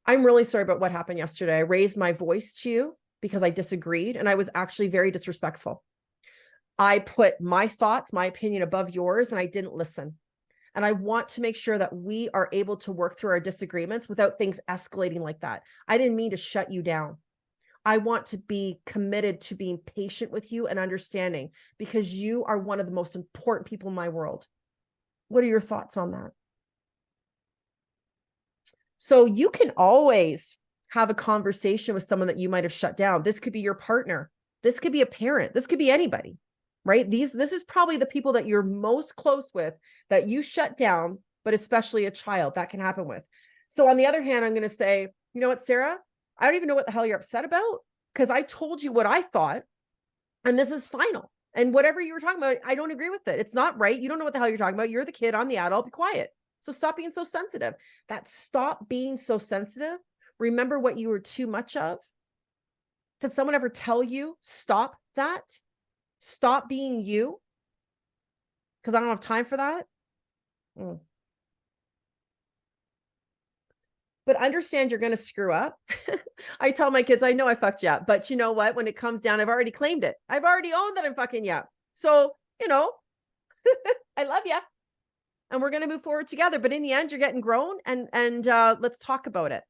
Speaker 1: I'm really sorry about what happened yesterday. I raised my voice to you because I disagreed and I was actually very disrespectful. I put my thoughts, my opinion above yours, and I didn't listen. And I want to make sure that we are able to work through our disagreements without things escalating like that. I didn't mean to shut you down. I want to be committed to being patient with you and understanding because you are one of the most important people in my world. What are your thoughts on that? So you can always have a conversation with someone that you might have shut down. This could be your partner. This could be a parent. This could be anybody, right? This is probably the people that you're most close with that you shut down, but especially a child that can happen with. So on the other hand, I'm going to say, you know what, Sarah, I don't even know what the hell you're upset about because I told you what I thought and this is final. And whatever you were talking about, I don't agree with it. It's not right. You don't know what the hell you're talking about. You're the kid. I'm the adult. Be quiet. So stop being so sensitive. Stop being so sensitive. Remember what you were too much of. Did someone ever tell you, stop that? Stop being you? Because I don't have time for that. But understand you're going to screw up. I tell my kids, I know I fucked you up, but you know what? When it comes down, I've already claimed it. I've already owned that I'm fucking you up. So, I love you. And we're going to move forward together. But in the end, you're getting grown and let's talk about it.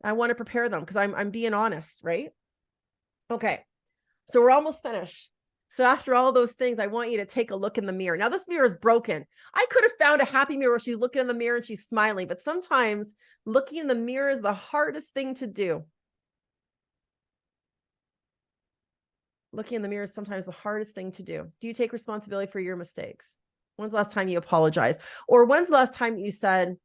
Speaker 1: I want to prepare them because I'm being honest, right? Okay. So we're almost finished. So after all those things, I want you to take a look in the mirror. Now this mirror is broken. I could have found a happy mirror where she's looking in the mirror and she's smiling, but sometimes looking in the mirror is the hardest thing to do. Looking in the mirror is sometimes the hardest thing to do. Do you take responsibility for your mistakes? When's the last time you apologized? Or when's the last time you said,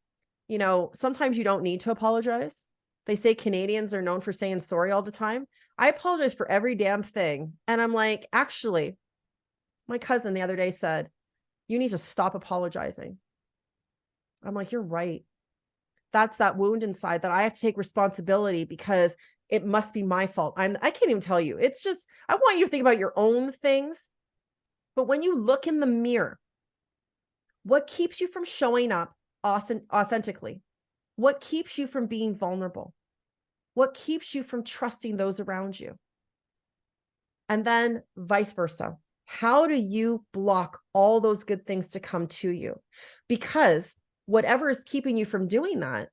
Speaker 1: you know, sometimes you don't need to apologize. They say Canadians are known for saying sorry all the time. I apologize for every damn thing. And I'm like, actually, my cousin the other day said, you need to stop apologizing. I'm like, you're right. That's that wound inside that I have to take responsibility because it must be my fault. I can't even tell you. It's just, I want you to think about your own things. But when you look in the mirror, what keeps you from showing up authentically? What keeps you from being vulnerable? What keeps you from trusting those around you? And then vice versa. How do you block all those good things to come to you? Because whatever is keeping you from doing that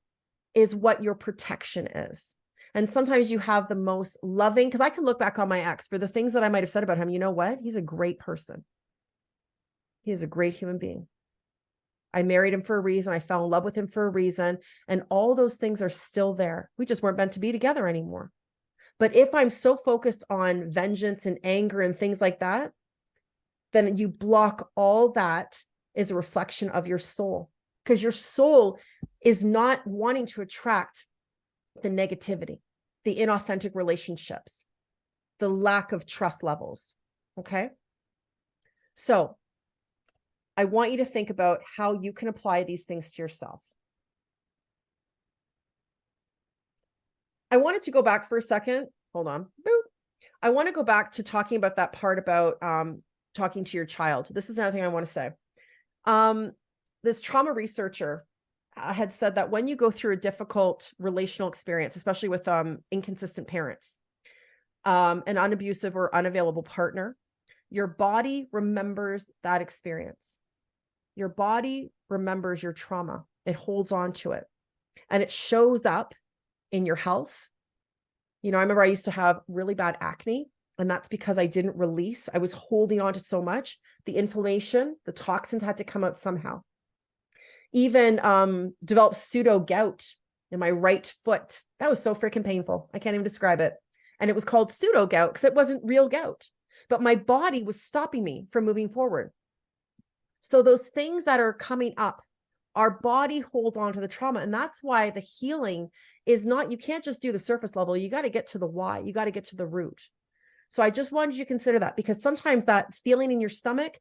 Speaker 1: is what your protection is. And sometimes you have the most loving, because I can look back on my ex for the things that I might have said about him. You know what? He's a great person. He is a great human being. I married him for a reason. I fell in love with him for a reason. And all those things are still there. We just weren't meant to be together anymore. But if I'm so focused on vengeance and anger and things like that, then you block all that is a reflection of your soul, because your soul is not wanting to attract the negativity, the inauthentic relationships, the lack of trust levels. Okay. So I want you to think about how you can apply these things to yourself. I wanted to go back for a second. Hold on. Boop. I want to go back to talking about that part about talking to your child. This is another thing I want to say. This trauma researcher had said that when you go through a difficult relational experience, especially with inconsistent parents, an unabusive or unavailable partner, your body remembers that experience. Your body remembers your trauma. It holds on to it. And it shows up in your health. You know, I remember I used to have really bad acne, and that's because I didn't release. I was holding on to so much. The inflammation, the toxins had to come out somehow. Even developed pseudo gout in my right foot. That was so freaking painful. I can't even describe it. And it was called pseudo gout because it wasn't real gout. But my body was stopping me from moving forward. So those things that are coming up, our body holds on to the trauma. And that's why the healing is not, you can't just do the surface level. You got to get to the why. You got to get to the root. So I just wanted you to consider that, because sometimes that feeling in your stomach,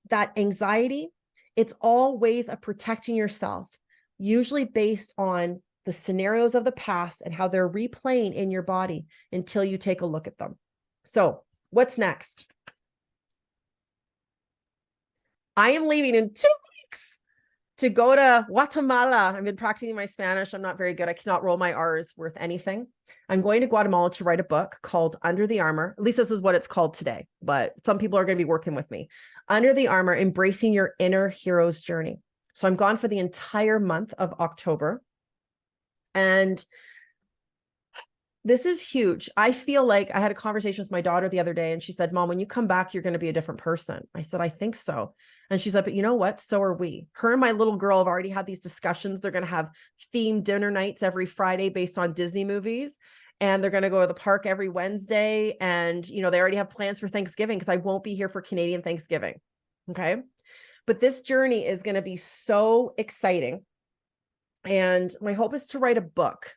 Speaker 1: that anxiety, it's all ways of protecting yourself, usually based on the scenarios of the past and how they're replaying in your body until you take a look at them. So what's next? I am leaving in 2 weeks to go to Guatemala. I've been practicing my Spanish. I'm not very good. I cannot roll my R's worth anything. I'm going to Guatemala to write a book called Under the Armor. At least this is what it's called today, but some people are going to be working with me. Under the Armor, Embracing Your Inner Hero's Journey. So I'm gone for the entire month of October. And this is huge. I feel like I had a conversation with my daughter the other day, and she said, Mom, when you come back, you're going to be a different person. I said, I think so. And she said, but you know what? So are we. Her and my little girl have already had these discussions. They're going to have themed dinner nights every Friday based on Disney movies. And they're going to go to the park every Wednesday. And, you know, they already have plans for Thanksgiving because I won't be here for Canadian Thanksgiving. Okay. But this journey is going to be so exciting. And my hope is to write a book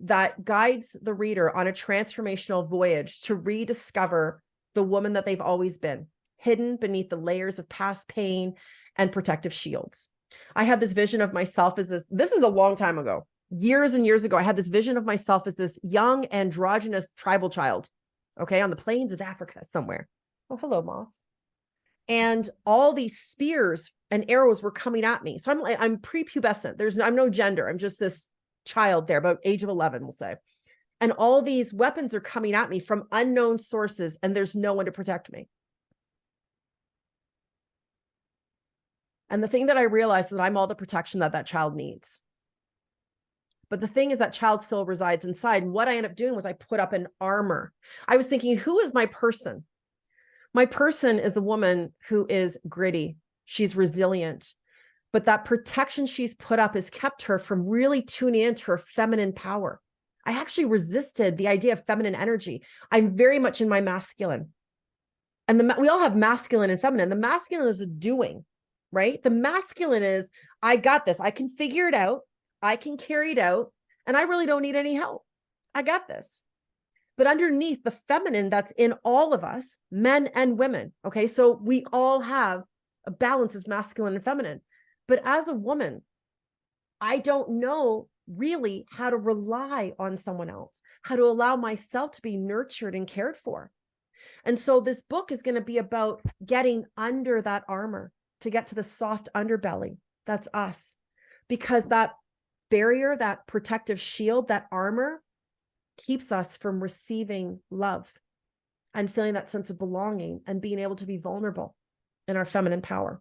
Speaker 1: that guides the reader on a transformational voyage to rediscover the woman that they've always been, hidden beneath the layers of past pain and protective shields. I had this vision of myself as this is a long time ago, years and years ago. I had this vision of myself as this young androgynous tribal child, okay, on the plains of Africa somewhere. Oh, hello, moth. And all these spears and arrows were coming at me. So I'm prepubescent. I'm no gender. I'm just this child there, about age of 11, we'll say. And all these weapons are coming at me from unknown sources, and there's no one to protect me. And the thing that I realized is that I'm all the protection that that child needs. But the thing is that child still resides inside. And what I ended up doing was I put up an armor. I was thinking, who is my person? My person is the woman who is gritty. She's resilient. But that protection she's put up has kept her from really tuning into her feminine power. I actually resisted the idea of feminine energy. I'm very much in my masculine. And we all have masculine and feminine. The masculine is a doing, right? The masculine is, I got this. I can figure it out. I can carry it out. And I really don't need any help. I got this. But underneath the feminine that's in all of us, men and women. Okay. So we all have a balance of masculine and feminine. But as a woman, I don't know really how to rely on someone else, how to allow myself to be nurtured and cared for. And so this book is going to be about getting under that armor to get to the soft underbelly. That's us. Because that barrier, that protective shield, that armor keeps us from receiving love and feeling that sense of belonging and being able to be vulnerable in our feminine power.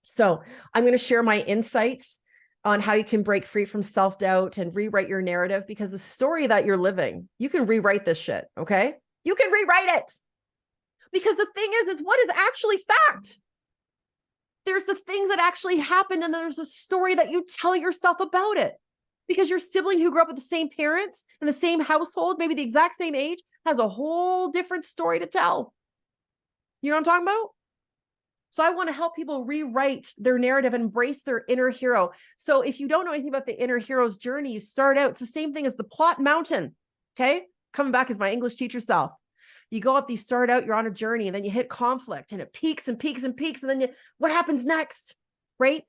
Speaker 1: So I'm going to share my insights on how you can break free from self-doubt and rewrite your narrative, because the story that you're living, you can rewrite this shit. Okay. You can rewrite it, because the thing is what is actually fact. There's the things that actually happened, and there's a story that you tell yourself about it, because your sibling who grew up with the same parents in the same household, maybe the exact same age, has a whole different story to tell. You know what I'm talking about? So I want to help people rewrite their narrative, embrace their inner hero. So if you don't know anything about the inner hero's journey, you start out, it's the same thing as the plot mountain. Okay. Coming back as my English teacher self. You go up, you start out, you're on a journey, and then you hit conflict, and it peaks and peaks and peaks. And then what happens next, right?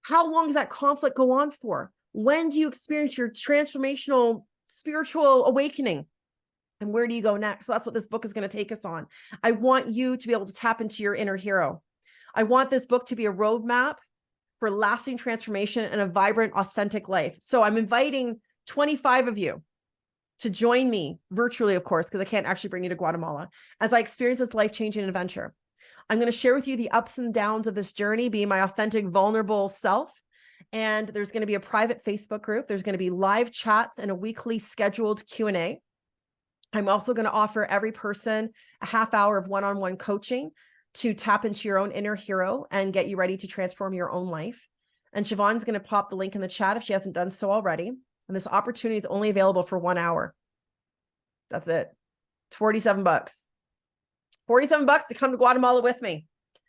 Speaker 1: How long does that conflict go on for? When do you experience your transformational spiritual awakening? And where do you go next? So that's what this book is going to take us on. I want you to be able to tap into your inner hero. I want this book to be a roadmap for lasting transformation and a vibrant, authentic life. So I'm inviting 25 of you to join me virtually, of course, because I can't actually bring you to Guatemala, as I experience this life-changing adventure. I'm going to share with you the ups and downs of this journey, being my authentic, vulnerable self. And there's going to be a private Facebook group. There's going to be live chats and a weekly scheduled Q&A. I'm also going to offer every person a half hour of one-on-one coaching to tap into your own inner hero and get you ready to transform your own life. And Siobhan's going to pop the link in the chat if she hasn't done so already. And this opportunity is only available for 1 hour. That's it. It's $47. $47 to come to Guatemala with me.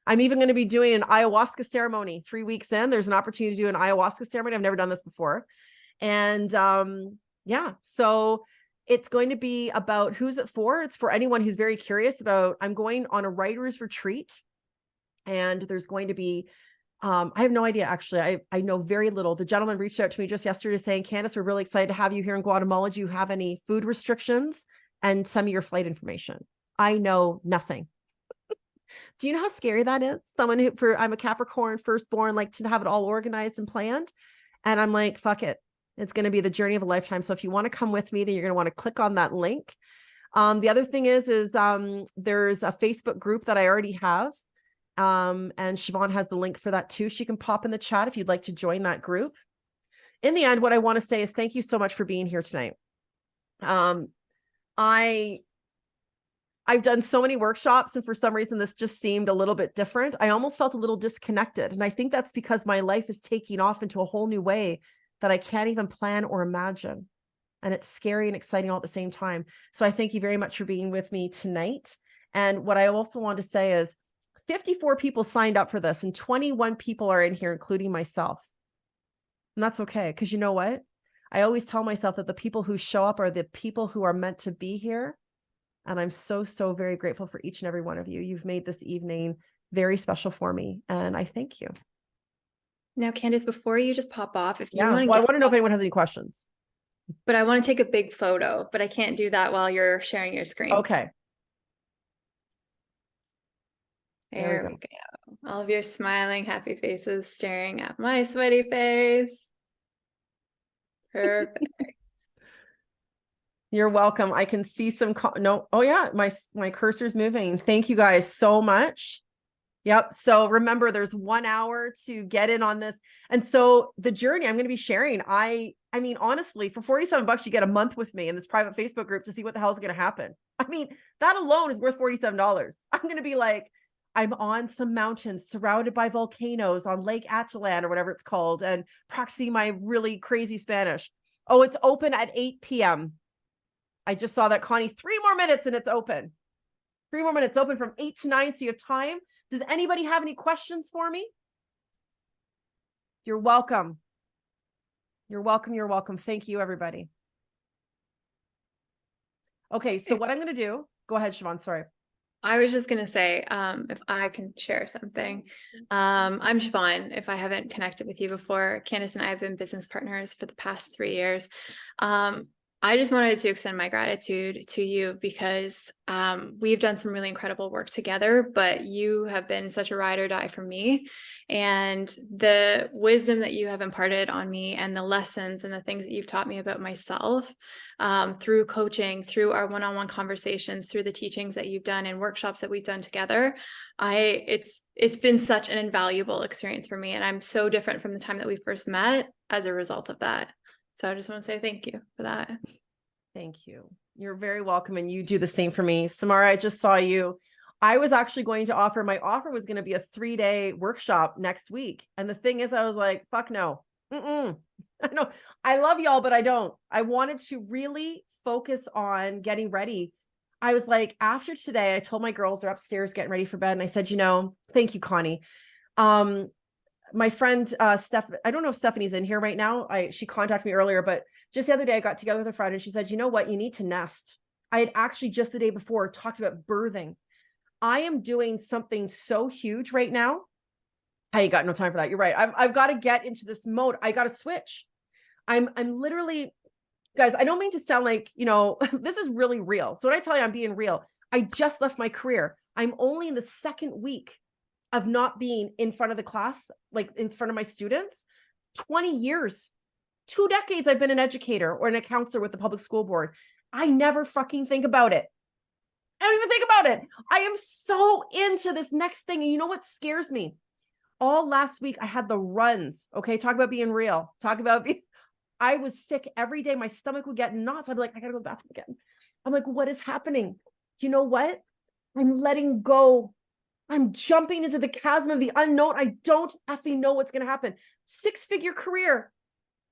Speaker 1: I'm even going to be doing an ayahuasca ceremony 3 weeks in. There's an opportunity to do an ayahuasca ceremony. I've never done this before. And yeah, so it's going to be about, who's it for? It's for anyone who's very curious about, I'm going on a writer's retreat, and there's going to be, I have no idea, actually. I know very little. The gentleman reached out to me just yesterday saying, Candice, we're really excited to have you here in Guatemala. Do you have any food restrictions? And send me your flight information. I know nothing. Do you know how scary that is? Someone who, I'm a Capricorn firstborn, like to have it all organized and planned. And I'm like, fuck it. It's going to be the journey of a lifetime. So if you want to come with me, then you're going to want to click on that link. The other thing is there's a Facebook group that I already have. And Siobhan has the link for that too. She can pop in the chat if you'd like to join that group. In the end, what I want to say is thank you so much for being here tonight. I've done so many workshops, and for some reason, this just seemed a little bit different. I almost felt a little disconnected. And I think that's because my life is taking off into a whole new way that I can't even plan or imagine. And it's scary and exciting all at the same time. So I thank you very much for being with me tonight. And what I also want to say is 54 people signed up for this, and 21 people are in here, including myself. And that's okay. Because you know what? I always tell myself that the people who show up are the people who are meant to be here. And I'm so, so very grateful for each and every one of you. You've made this evening very special for me. And I thank you.
Speaker 2: Now, Candice, before you just pop off, if you
Speaker 1: Yeah,
Speaker 2: want to
Speaker 1: well, I want to know if anyone has any questions.
Speaker 2: But I want to take a big photo, but I can't do that while you're sharing your screen.
Speaker 1: Okay.
Speaker 2: There we go. All of your smiling, happy faces staring at my sweaty face. Perfect.
Speaker 1: You're welcome. I can see some, no. Oh yeah. My cursor's moving. Thank you guys so much. Yep. So remember, there's 1 hour to get in on this. And so the journey I'm going to be sharing, I mean, honestly, for $47, you get a month with me in this private Facebook group to see what the hell is going to happen. I mean, that alone is worth $47. I'm going to be like, I'm on some mountains surrounded by volcanoes on Lake Atlan or whatever it's called, and practicing my really crazy Spanish. Oh, it's open at 8 p.m. I just saw that, Connie. 3 more minutes and it's open. 3 more minutes open from 8 to 9. So you have time. Does anybody have any questions for me? You're welcome. You're welcome. You're welcome. Thank you, everybody. Okay, so what I'm going to do, go ahead, Siobhan, sorry.
Speaker 2: I was just going to say, if I can share something. I'm Siobhan. If I haven't connected with you before, Candice and I have been business partners for the past 3 years. I just wanted to extend my gratitude to you because we've done some really incredible work together, but you have been such a ride or die for me. And the wisdom that you have imparted on me and the lessons and the things that you've taught me about myself through coaching, through our one-on-one conversations, through the teachings that you've done and workshops that we've done together, it's been such an invaluable experience for me. And I'm so different from the time that we first met as a result of that. So I just want to say thank you for that.
Speaker 1: Thank you. You're very welcome. And you do the same for me. Samara, I just saw you. I was actually going to offer, my offer was going to be a 3-day workshop next week. And the thing is, I was like, fuck no. I know I love y'all, but I don't. I wanted to really focus on getting ready. I was like, after today, I told my girls they're upstairs getting ready for bed. And I said, thank you, Connie. My friend, Steph, I don't know if Stephanie's in here right now. She contacted me earlier, but just the other day I got together with a friend and she said, you know what? You need to nest. I had actually just the day before talked about birthing. I am doing something so huge right now. I ain't got no time for that. You're right. I've got to get into this mode. I got to switch. I'm literally, guys, I don't mean to sound like, this is really real. So when I tell you I'm being real, I just left my career. I'm only in the second week of not being in front of the class, like in front of my students. 20 years, 2 decades I've been an educator or a counselor with the public school board. I never fucking think about it. I don't even think about it. I am so into this next thing. And you know what scares me? All last week I had the runs. Okay. Talk about being real. I was sick every day. My stomach would get knots. I'd be like, I gotta go to the bathroom again. I'm like, what is happening? You know what? I'm letting go. I'm jumping into the chasm of the unknown. I don't effing know what's going to happen. 6-figure career.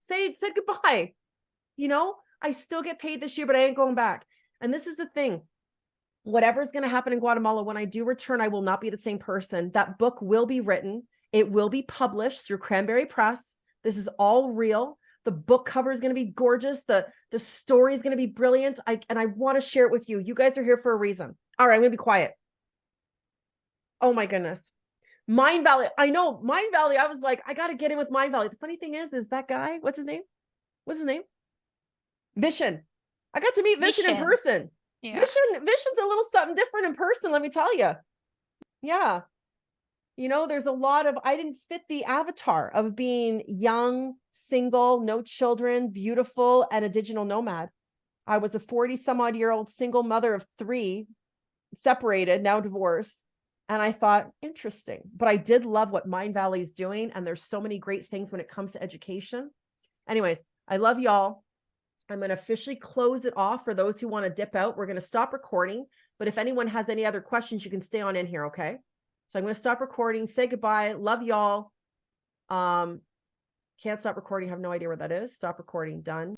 Speaker 1: Said goodbye. I still get paid this year, but I ain't going back. And this is the thing. Whatever's going to happen in Guatemala, when I do return, I will not be the same person. That book will be written. It will be published through Cranberry Press. This is all real. The book cover is going to be gorgeous. The story is going to be brilliant. And I want to share it with you. You guys are here for a reason. All right, I'm going to be quiet. Oh my goodness. Mind Valley. I know Mind Valley. I was like, I got to get in with Mind Valley. The funny thing is that guy, what's his name? Vishen. I got to meet Vishen in person. Yeah. Vishen's a little something different in person. Let me tell you. Yeah. There's a lot of, I didn't fit the avatar of being young, single, no children, beautiful, and a digital nomad. I was a 40 some odd year old single mother of 3, separated, now divorced. And I thought, interesting, but I did love what Mind Valley is doing. And there's so many great things when it comes to education. Anyways, I love y'all. I'm going to officially close it off for those who want to dip out. We're going to stop recording, but if anyone has any other questions, you can stay on in here. Okay. So I'm going to stop recording, say goodbye. Love y'all. Can't stop recording. Have no idea where that is. Stop recording. Done.